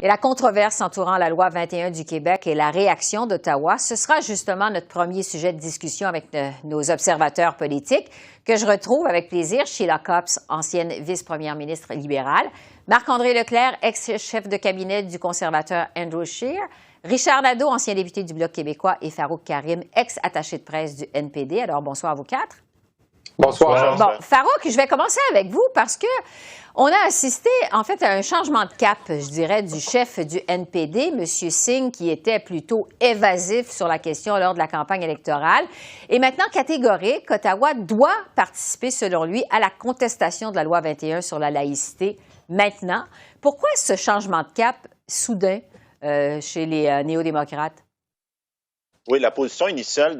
Et la controverse entourant la loi 21 du Québec et la réaction d'Ottawa, ce sera justement notre premier sujet de discussion avec nos observateurs politiques, que je retrouve avec plaisir Sheila Copps, ancienne vice-première ministre libérale, Marc-André Leclerc, ex-chef de cabinet du conservateur Andrew Scheer, Richard Nadeau, ancien député du Bloc québécois, et Farouk Karim, ex-attaché de presse du NPD. Alors, bonsoir à vous quatre. Bonsoir. Bon, Farouk, je vais commencer avec vous parce que on a assisté, en fait, à un changement de cap, je dirais, du chef du NPD, M. Singh, qui était plutôt évasif sur la question lors de la campagne électorale, est maintenant catégorique. Ottawa doit participer, selon lui, à la contestation de la loi 21 sur la laïcité maintenant. Pourquoi ce changement de cap soudain chez les néo-démocrates? Oui, la position initiale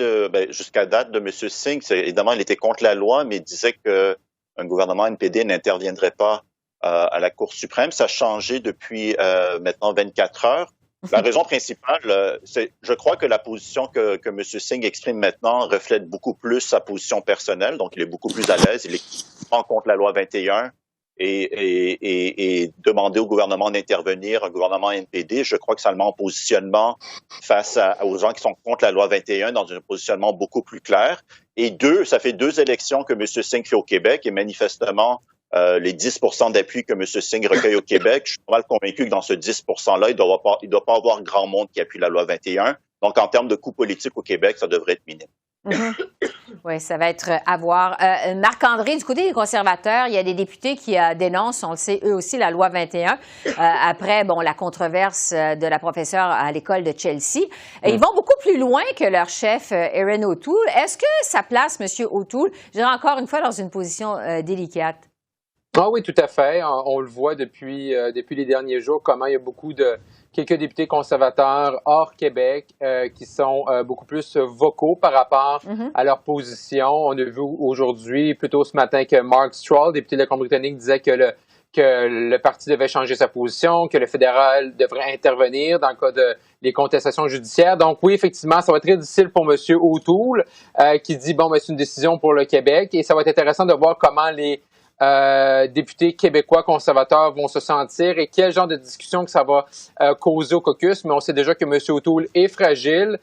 jusqu'à date de M. Singh, c'est évidemment, il était contre la loi, mais il disait qu'un gouvernement NPD n'interviendrait pas à la Cour suprême. Ça a changé depuis maintenant 24 heures. La raison principale, je crois que la position que M. Singh exprime maintenant reflète beaucoup plus sa position personnelle. Donc, il est beaucoup plus à l'aise. Il est contre la loi 21 et demander au gouvernement d'intervenir, un gouvernement NPD. Je crois que c'est en positionnement face aux gens qui sont contre la loi 21 dans un positionnement beaucoup plus clair. Et ça fait 2 élections que M. Singh fait au Québec et manifestement, les 10 % d'appui que M. Singh recueille au Québec, je suis pas mal convaincu que dans ce 10 % il doit pas avoir grand monde qui appuie la loi 21. Donc, en termes de coût politique au Québec, ça devrait être minime. Oui, ça va être à voir. Marc-André, du côté des conservateurs, il y a des députés qui dénoncent, on le sait, eux aussi, la loi 21, après la controverse de la professeure à l'école de Chelsea. Ils vont beaucoup plus loin que leur chef, Erin O'Toole. Est-ce que ça place M. O'Toole, je dirais encore une fois, dans une position délicate? Ah oui, tout à fait. On le voit depuis les derniers jours, comment il y a quelques députés conservateurs hors Québec qui sont beaucoup plus vocaux par rapport à leur position. On a vu aujourd'hui, plutôt ce matin, que Mark Stroll, député de la Colombie-Britannique, disait que le parti devait changer sa position, que le fédéral devrait intervenir dans le cas de les contestations judiciaires. Donc oui, effectivement, ça va être très difficile pour M. O'Toole qui dit, c'est une décision pour le Québec et ça va être intéressant de voir comment les députés québécois conservateurs vont se sentir et quel genre de discussion que ça va causer au caucus. Mais on sait déjà que M. O'Toole est fragile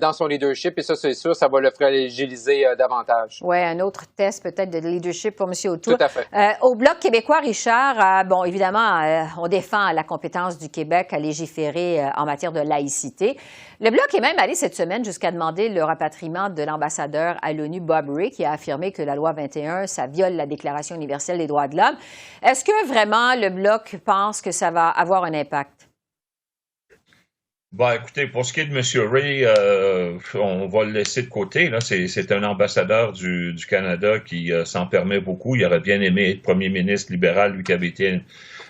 dans son leadership et ça, c'est sûr, ça va le fragiliser davantage. Oui, un autre test peut-être de leadership pour M. O'Toole. Tout à fait. Au Bloc québécois, Richard, évidemment, on défend la compétence du Québec à légiférer en matière de laïcité. Le Bloc est même allé cette semaine jusqu'à demander le rapatriement de l'ambassadeur à l'ONU, Bob Rae, qui a affirmé que la loi 21, ça viole la Déclaration universelle des droits de l'homme. Est-ce que vraiment le Bloc pense que ça va avoir un impact? Écoutez, pour ce qui est de M. Rae, on va le laisser de côté. Là, c'est un ambassadeur du Canada qui s'en permet beaucoup. Il aurait bien aimé être premier ministre libéral, lui qui avait été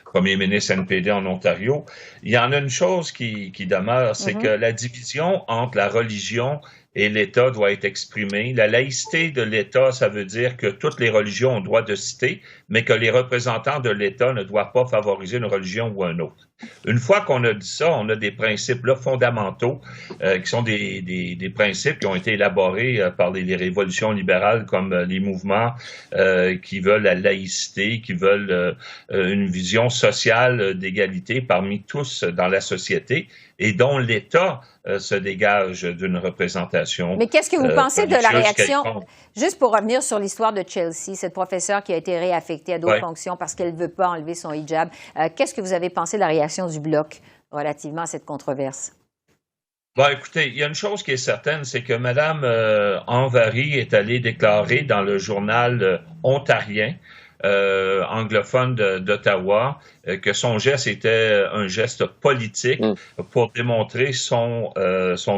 premier ministre NPD en Ontario. Il y en a une chose qui demeure, c'est que la division entre la religion et l'État doit être exprimée. La laïcité de l'État, ça veut dire que toutes les religions ont droit de citer, mais que les représentants de l'État ne doivent pas favoriser une religion ou un autre. Une fois qu'on a dit ça, on a des principes là fondamentaux qui sont des principes qui ont été élaborés par les révolutions libérales comme les mouvements qui veulent la laïcité, qui veulent une vision sociale d'égalité parmi tous dans la société et dont l'État se dégage d'une représentation. Mais qu'est-ce que vous pensez de la réaction, juste pour revenir sur l'histoire de Chelsea, cette professeure qui a été réaffectée à d'autres fonctions parce qu'elle ne veut pas enlever son hijab. Qu'est-ce que vous avez pensé de la réaction du Bloc relativement à cette controverse? Écoutez, il y a une chose qui est certaine, c'est que Mme Anne-Vary est allée déclarer dans le journal ontarien anglophone d'Ottawa que son geste était un geste politique pour démontrer son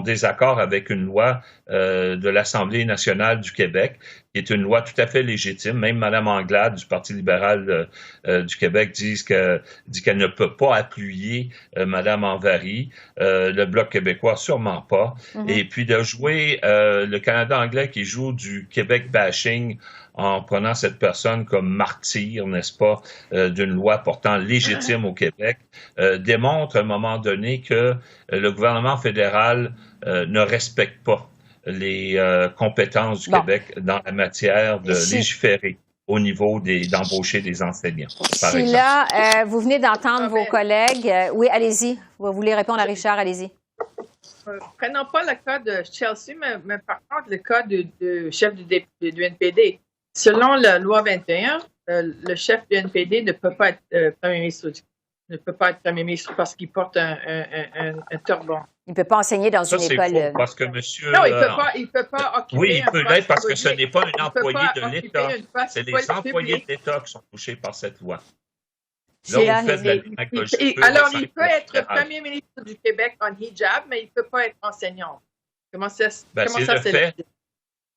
désaccord avec une loi de l'Assemblée nationale du Québec, qui est une loi tout à fait légitime. Même Mme Anglade du Parti libéral du Québec dit qu'elle ne peut pas appuyer Mme Anne-Vary, le Bloc québécois sûrement pas. Et puis de jouer le Canada anglais qui joue du Québec bashing en prenant cette personne comme martyr, n'est-ce pas, d'une loi pourtant légitime au Québec, démontre à un moment donné que le gouvernement fédéral ne respecte pas les compétences du Québec dans la matière de légiférer au niveau d'embaucher des enseignants, par exemple. Sheila, vous venez d'entendre vos collègues. Oui, allez-y. Vous voulez répondre à Richard, allez-y. Prenons pas le cas de Chelsea, mais par contre le cas du chef du NPD. Selon la loi 21, le chef du NPD ne peut pas être premier ministre parce qu'il porte un turban. Il ne peut pas enseigner dans Ça, une c'est école. faux, parce que monsieur... Non, il peut pas occuper. Oui, il peut l'être parce que ce n'est pas un il peut employé pas de occuper l'État. une poste C'est les employés de l'État qui sont touchés par cette loi. Là, Sheila, vous faites de la démagogie. Alors, il peut être premier ministre du Québec en hijab, mais il ne peut pas être enseignant. Comment ça, Ben, comment ça c'est logique?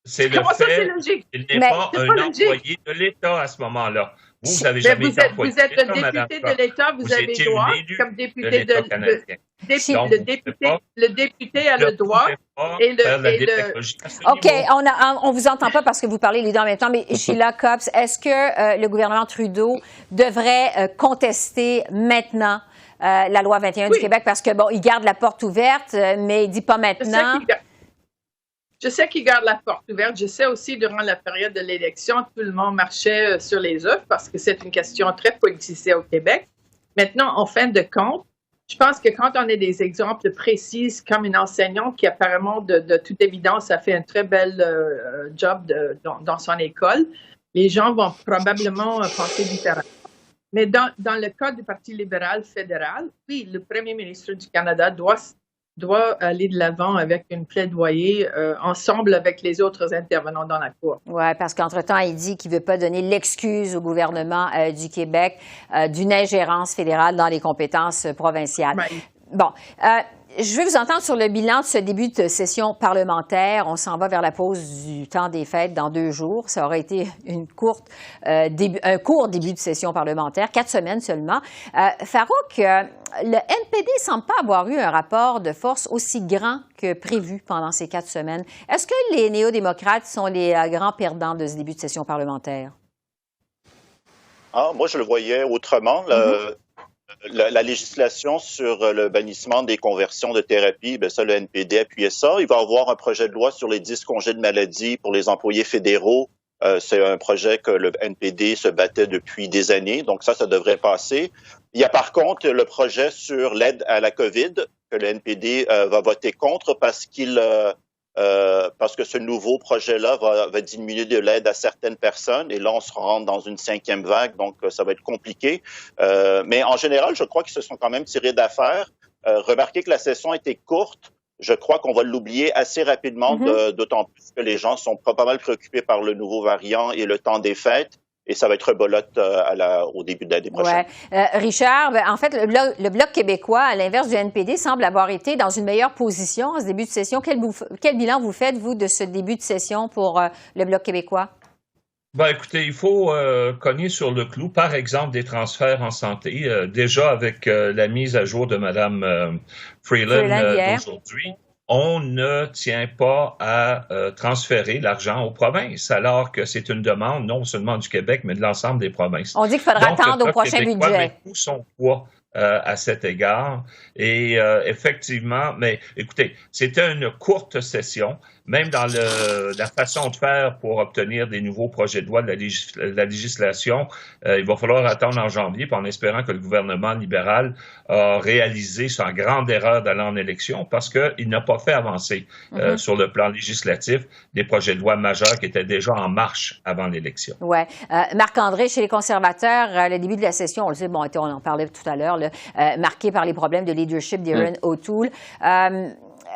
C'est le Comment ça, c'est fait logique? qu'il n'est Mais pas c'est un pas logique. employé de l'État à ce moment-là. Vous n'avez Mais jamais vous été êtes employé le de l'État, madame député de l'État, vous avez étiez droit, une élue comme de député l'État canadien. Donc, le député a le droit et faire de la le démagogie à ce OK, niveau. on vous entend pas parce que vous parlez les deux en même temps, mais Sheila Copps, est-ce que le gouvernement Trudeau devrait contester maintenant la loi 21 du Québec? Parce que, bon, il garde la porte ouverte, mais il dit pas maintenant. Je sais qu'il garde la porte ouverte. Je sais aussi, durant la période de l'élection, tout le monde marchait sur les œufs parce que c'est une question très politisée au Québec. Maintenant, en fin de compte, je pense que quand on a des exemples précis, comme une enseignante qui apparemment, de toute évidence, a fait un très bel job dans son école, les gens vont probablement penser différemment. Mais dans le cas du Parti libéral fédéral, oui, le premier ministre du Canada doit aller de l'avant avec une plaidoyer ensemble avec les autres intervenants dans la Cour. Oui, parce qu'entre-temps, il dit qu'il ne veut pas donner l'excuse au gouvernement du Québec d'une ingérence fédérale dans les compétences provinciales. Right. Bon, je vais vous entendre sur le bilan de ce début de session parlementaire. On s'en va vers la pause du temps des fêtes dans 2 jours. Ça aurait été un court début de session parlementaire, 4 semaines seulement. Farouk, le NPD ne semble pas avoir eu un rapport de force aussi grand que prévu pendant ces 4 semaines. Est-ce que les néo-démocrates sont les grands perdants de ce début de session parlementaire? Moi, je le voyais autrement. La législation sur le bannissement des conversions de thérapie, ça, le NPD appuyait ça. Il va y avoir un projet de loi sur les 10 congés de maladie pour les employés fédéraux. C'est un projet que le NPD se battait depuis des années, donc ça devrait passer. Il y a par contre le projet sur l'aide à la COVID que le NPD va voter contre parce que ce nouveau projet-là va diminuer de l'aide à certaines personnes. Et là, on se rentre dans une 5e vague, donc ça va être compliqué. Mais en général, je crois qu'ils se sont quand même tirés d'affaire. Remarquez que la session était courte. Je crois qu'on va l'oublier assez rapidement, d'autant plus que les gens sont pas mal préoccupés par le nouveau variant et le temps des fêtes. Et ça va être rebolote au début de l'année prochaine. Ouais. Richard, en fait, le Bloc québécois, à l'inverse du NPD, semble avoir été dans une meilleure position en ce début de session. Quel bilan vous faites, vous, de ce début de session pour le Bloc québécois? Écoutez, il faut cogner sur le clou, par exemple, des transferts en santé. Déjà, avec la mise à jour de Mme Freeland d'aujourd'hui, on ne tient pas à transférer l'argent aux provinces, alors que c'est une demande non seulement du Québec, mais de l'ensemble des provinces. On dit qu'il faudra attendre au prochain budget. Met tout son poids à cet égard. Et effectivement, mais écoutez, c'était une courte session. Même dans la façon de faire pour obtenir des nouveaux projets de loi de la législation, il va falloir attendre en janvier, puis en espérant que le gouvernement libéral a réalisé sa grande erreur d'aller en élection, parce qu'il n'a pas fait avancer sur le plan législatif des projets de loi majeurs qui étaient déjà en marche avant l'élection. Oui. Marc-André, chez les conservateurs, le début de la session, on le sait, on en parlait tout à l'heure, marqué par les problèmes de leadership d'Erin O'Toole.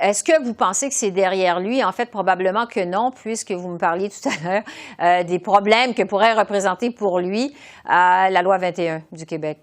Est-ce que vous pensez que c'est derrière lui? En fait, probablement que non, puisque vous me parliez tout à l'heure des problèmes que pourrait représenter pour lui la loi 21 du Québec.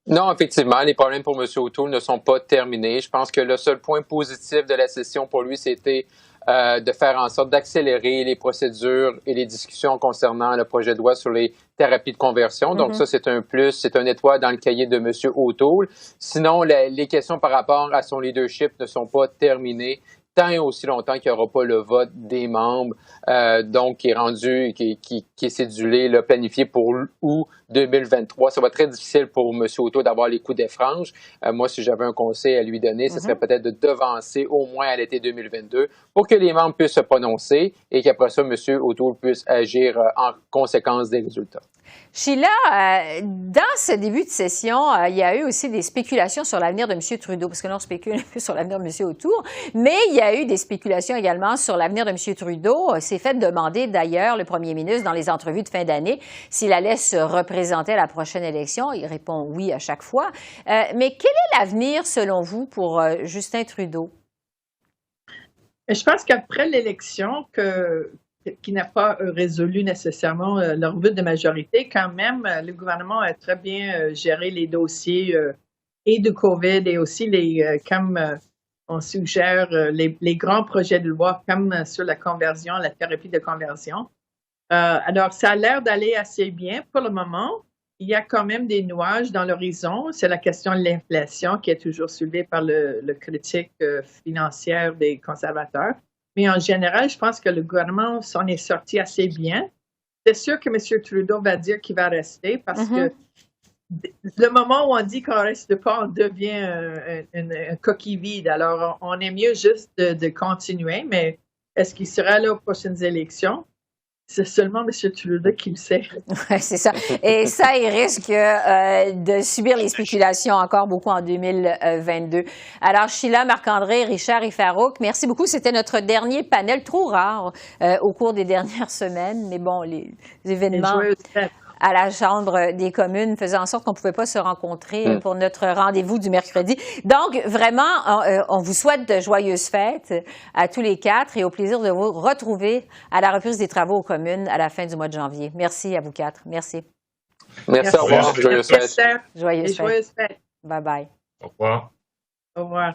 Non, effectivement, les problèmes pour M. O'Toole ne sont pas terminés. Je pense que le seul point positif de la session pour lui, c'était de faire en sorte d'accélérer les procédures et les discussions concernant le projet de loi sur les thérapies de conversion. Donc ça, c'est un plus, c'est un étoile dans le cahier de M. O'Toole. Sinon, les questions par rapport à son leadership ne sont pas terminées. tant et aussi longtemps qu'il n'y aura pas le vote des membres, donc qui est rendu, qui est cédulé, là, planifié pour août 2023. Ça va être très difficile pour M. O'Toole d'avoir les coups des franges. Moi, si j'avais un conseil à lui donner, ce serait peut-être de devancer au moins à l'été 2022 pour que les membres puissent se prononcer et qu'après ça, M. O'Toole puisse agir en conséquence des résultats. Sheila, dans ce début de session, il y a eu aussi des spéculations sur l'avenir de M. Trudeau, parce que là, on spécule un peu sur l'avenir de M. O'Toole, mais il y a eu des spéculations également sur l'avenir de M. Trudeau. C'est fait demander d'ailleurs le premier ministre dans les entrevues de fin d'année s'il allait se représenter à la prochaine élection. Il répond oui à chaque fois. Mais quel est l'avenir, selon vous, pour Justin Trudeau? Je pense qu'après l'élection, qui n'a pas résolu nécessairement leur but de majorité, quand même, le gouvernement a très bien géré les dossiers et de COVID et aussi comme on suggère, les grands projets de loi comme sur la conversion, la thérapie de conversion. Alors, ça a l'air d'aller assez bien pour le moment. Il y a quand même des nuages dans l'horizon. C'est la question de l'inflation qui est toujours soulevée par le critique financière des conservateurs. Mais en général, je pense que le gouvernement s'en est sorti assez bien. C'est sûr que M. Trudeau va dire qu'il va rester parce que le moment où on dit qu'on ne reste pas, on devient une coquille vide. Alors, on est mieux juste de continuer, mais est-ce qu'il sera là aux prochaines élections? C'est seulement M. Trudeau qui le sait. Oui, c'est ça. Et ça, il risque de subir les spéculations encore beaucoup en 2022. Alors, Sheila, Marc-André, Richard et Farouk, merci beaucoup. C'était notre dernier panel, trop rare au cours des dernières semaines. Mais bon, les événements à la Chambre des communes faisaient en sorte qu'on ne pouvait pas se rencontrer pour notre rendez-vous du mercredi. Donc, vraiment, on vous souhaite de joyeuses fêtes à tous les quatre et au plaisir de vous retrouver à la reprise des travaux aux communes à la fin du mois de janvier. Merci à vous quatre. Merci. Merci. Au revoir. Joyeuses fêtes. Joyeuses fêtes. Bye-bye. Au revoir. Au revoir.